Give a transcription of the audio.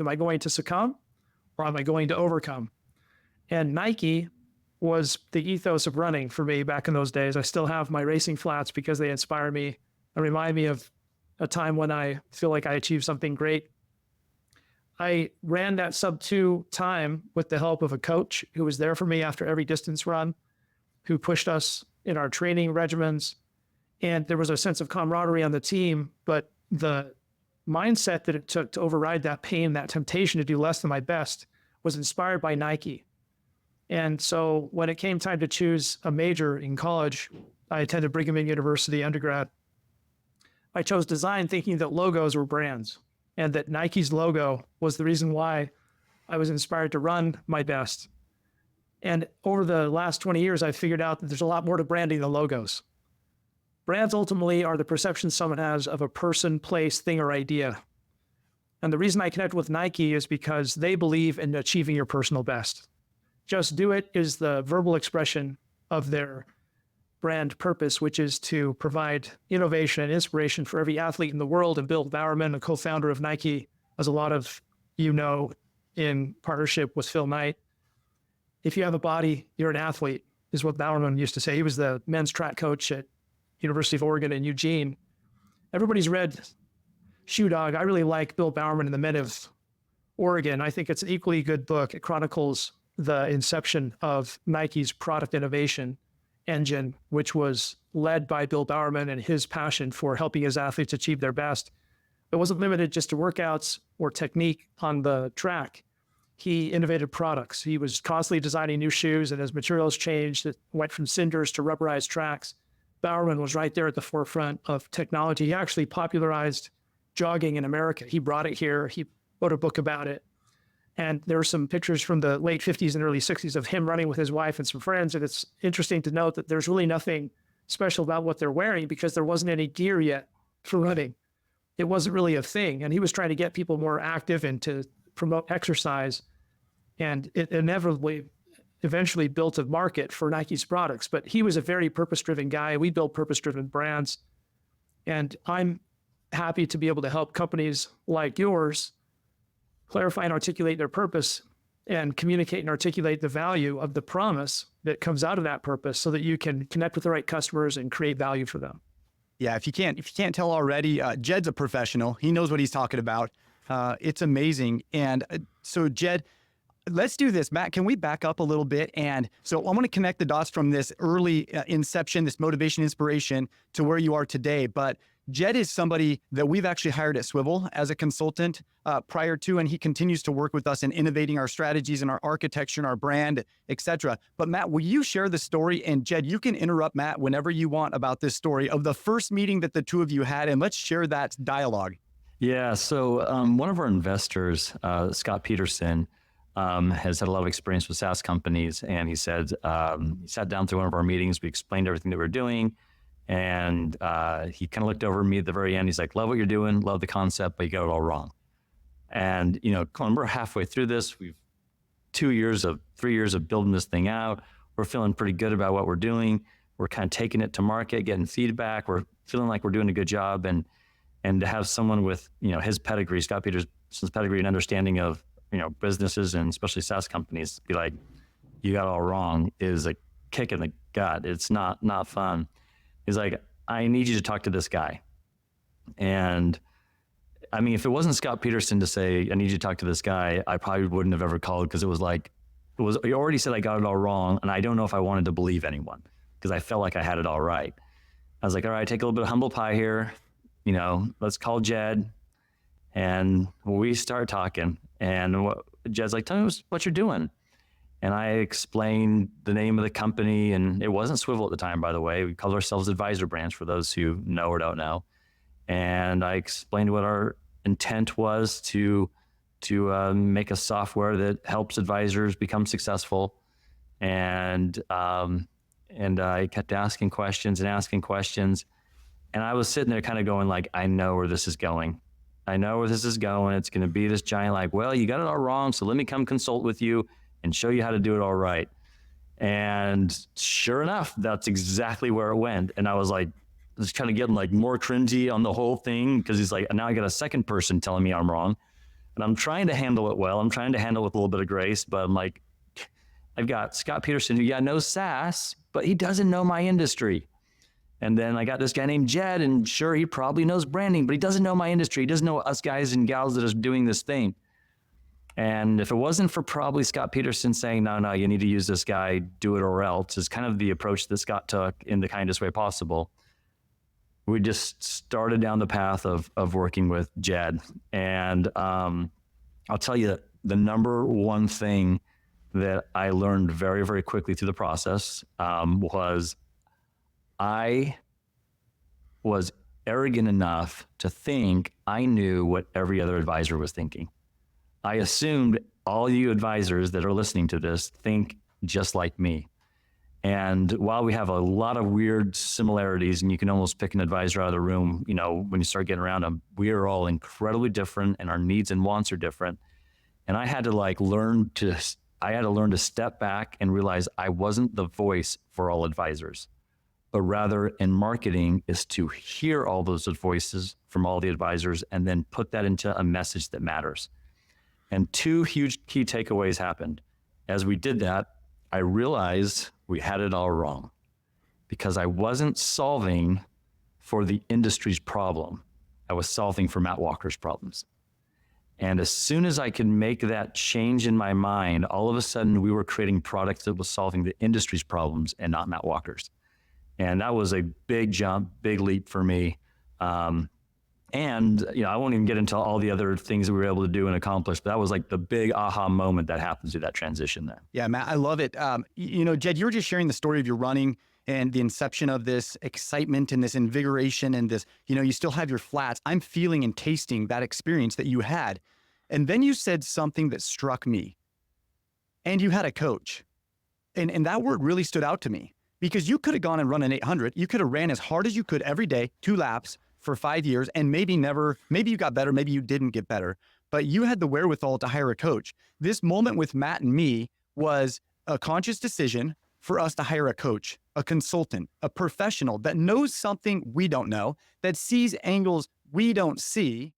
Am I going to succumb or am I going to overcome? And Nike was the ethos of running for me back in those days. I still have my racing flats because they inspire me and remind me of a time when I feel like I achieved something great. I ran that sub-2 time with the help of a coach who was there for me after every distance run, who pushed us in our training regimens. And there was a sense of camaraderie on the team, but the mindset that it took to override that pain, that temptation to do less than my best, was inspired by Nike. And so when it came time to choose a major in college, I attended Brigham Young University undergrad. I chose design thinking that logos were brands and that Nike's logo was the reason why I was inspired to run my best. And over the last 20 years, I've figured out that there's a lot more to branding than logos. Brands ultimately are the perception someone has of a person, place, thing, or idea. And the reason I connect with Nike is because they believe in achieving your personal best. Just Do It is the verbal expression of their brand purpose, which is to provide innovation and inspiration for every athlete in the world. And Bill Bowerman, a co-founder of Nike, as a lot of you know, in partnership with Phil Knight, if you have a body, you're an athlete, is what Bowerman used to say. He was the men's track coach at University of Oregon in Eugene. Everybody's read Shoe Dog. I really like Bill Bowerman and the Men of Oregon. I think it's an equally good book. It chronicles the inception of Nike's product innovation engine, which was led by Bill Bowerman and his passion for helping his athletes achieve their best. It wasn't limited just to workouts or technique on the track. He innovated products. He was constantly designing new shoes, and as materials changed, it went from cinders to rubberized tracks. Bowerman was right there at the forefront of technology. He actually popularized jogging in America. He brought it here. He wrote a book about it. And there are some pictures from the late 50s and early 60s of him running with his wife and some friends. And it's interesting to note that there's really nothing special about what they're wearing because there wasn't any gear yet for running. It wasn't really a thing. And he was trying to get people more active and to promote exercise. And it inevitably eventually built a market for Nike's products. But he was a very purpose-driven guy. We build purpose-driven brands. And I'm happy to be able to help companies like yours clarify and articulate their purpose and communicate and articulate the value of the promise that comes out of that purpose so that you can connect with the right customers and create value for them. Yeah, if you can't tell already, Jed's a professional. He knows what he's talking about. It's amazing. And so Jed, let's do this. Matt, can we back up a little bit? And so I want to connect the dots from this early inception, this motivation, inspiration to where you are today. But Jed is somebody that we've actually hired at Swivel as a consultant prior to, and he continues to work with us in innovating our strategies and our architecture and our brand, et cetera. But Matt, will you share the story? And Jed, you can interrupt Matt whenever you want about this story of the first meeting that the two of you had, and let's share that dialogue. Yeah, so one of our investors, Scott Peterson, has had a lot of experience with SaaS companies, and he said, he sat down through one of our meetings, we explained everything that we're doing, and he kind of looked over at me at the very end. He's like, love what you're doing, love the concept, but you got it all wrong. And, you know, come on, we're halfway through this. We've 3 years of building this thing out. We're feeling pretty good about what we're doing. We're kind of taking it to market, getting feedback. We're feeling like we're doing a good job. And to have someone with, you know, his pedigree, Scott Peterson's pedigree and understanding of, you know, businesses and especially SaaS companies be like, you got it all wrong is a kick in the gut. It's not fun. He's like, I need you to talk to this guy. And I mean, if it wasn't Scott Peterson to say, I need you to talk to this guy, I probably wouldn't have ever called because he already said I got it all wrong. And I don't know if I wanted to believe anyone because I felt like I had it all right. I was like, all right, take a little bit of humble pie here. You know, let's call Jed. And we start talking. And Jed's like, tell me what you're doing. And I explained the name of the company, and it wasn't Swivel at the time, by the way. We called ourselves Advisor Branch for those who know or don't know. And I explained what our intent was to make a software that helps advisors become successful. And I kept asking questions. And I was sitting there kind of going like, I know where this is going. It's going to be this giant like, well, you got it all wrong, so let me come consult with you and show you how to do it all right. And sure enough, that's exactly where it went. And I was like, kind of getting like more cringy on the whole thing because he's like, now I got a second person telling me I'm wrong. And I'm trying to handle it well. I'm trying to handle it with a little bit of grace, but I'm like, I've got Scott Peterson who, knows SaaS, but he doesn't know my industry. And then I got this guy named Jed, and sure, he probably knows branding, but he doesn't know my industry. He doesn't know us guys and gals that are doing this thing. And if it wasn't for probably Scott Peterson saying, no, you need to use this guy, do it or else, is kind of the approach that Scott took in the kindest way possible. We just started down the path of working with Jed. And I'll tell you, the number one thing that I learned very, very quickly through the process was I was arrogant enough to think I knew what every other advisor was thinking. I assumed all you advisors that are listening to this think just like me. And while we have a lot of weird similarities, and you can almost pick an advisor out of the room, when you start getting around them, we are all incredibly different, and our needs and wants are different. And I had to learn to step back and realize I wasn't the voice for all advisors, but rather in marketing is to hear all those voices from all the advisors and then put that into a message that matters. And two huge key takeaways happened. As we did that, I realized we had it all wrong because I wasn't solving for the industry's problem. I was solving for Matt Walker's problems. And as soon as I could make that change in my mind, all of a sudden we were creating products that was solving the industry's problems and not Matt Walker's. And that was a big jump, big leap for me. And I won't even get into all the other things that we were able to do and accomplish, but that was like the big aha moment that happens through that transition there. Yeah, Matt, I love it. Jed, you were just sharing the story of your running and the inception of this excitement and this invigoration and this, you still have your flats. I'm feeling and tasting that experience that you had. And then you said something that struck me. And you had a coach. And that word really stood out to me because you could have gone and run an 800. You could have ran as hard as you could every day, 2 laps, for 5 years, and maybe you got better, maybe you didn't get better, but you had the wherewithal to hire a coach. This moment with Matt and me was a conscious decision for us to hire a coach, a consultant, a professional that knows something we don't know, that sees angles we don't see.